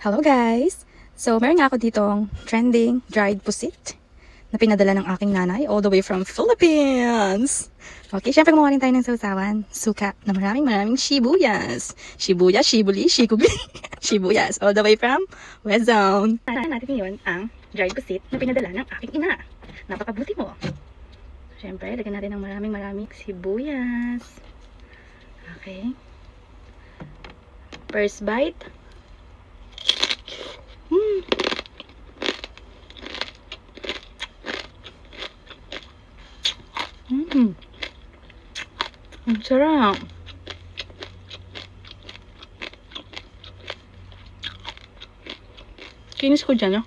Hello guys! So, meron nga ako ditong trending dried pusit na pinadala ng aking nanay all the way from Philippines. Okay, syempre kumuha rin tayo ng sausawan. Suka na maraming sibuyas. Sibuyas, shibuli, shikubi. Sibuyas all the way from West Zone. Tara natin ngayon ang dried pusit na pinadala ng aking ina. Napakabuti mo. Syempre, lagyan natin ng maraming sibuyas. Okay. First bite. Ang sarap. Kinis ko dyan, no?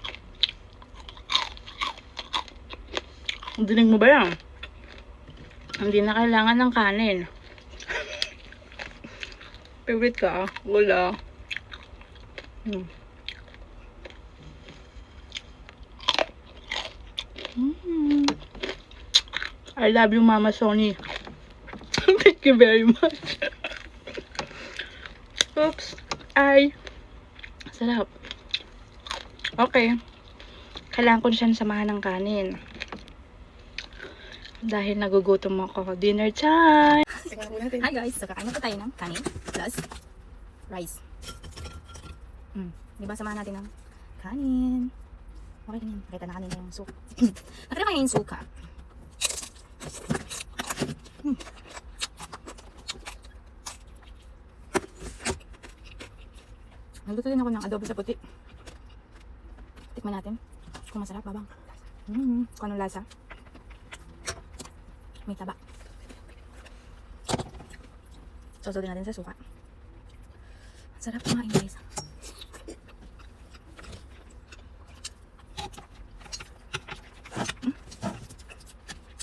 Dinig mo ba yan? Hindi na kailangan ng kanin. Favorite ka? Wala. I love you, Mama Sony. Thank you very much. Oops. Ay. Sarap. Okay. Kailangan ko siyang samahan ng kanin. Dahil nagugutom ako. Dinner time! Hi guys! So, kakain na po tayo ng kanin plus rice. Diba samahan natin ng kanin? Okay din yan. Nakita na kanina yung suka. Nakita kanina yung suka. Nagluto din ako ng adobo sa puti. Tikman natin kung masarap, babang. Kung anong lasa. May taba. Sosol din natin sa suka. Sarap kumain guys.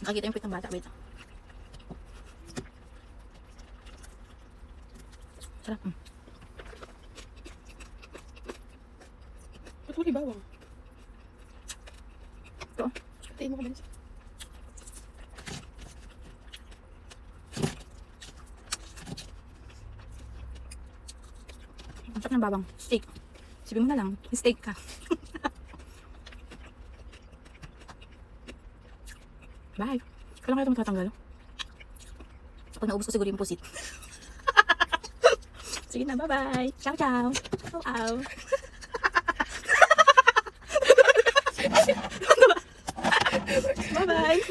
Nakakita yung pit ng bata. Wait. Sarap. Ba't wala bawang? Ito. Tain mo ka ba niya? Ang sarap ng bawang. Steak. Sabi mo na lang. Steak ka. Bye. Kailan kaya ito matatanggal? Pag naubos ko siguro yung pusit. Sige na, bye-bye. Ciao, ciao. Ow, ow. Bye-bye.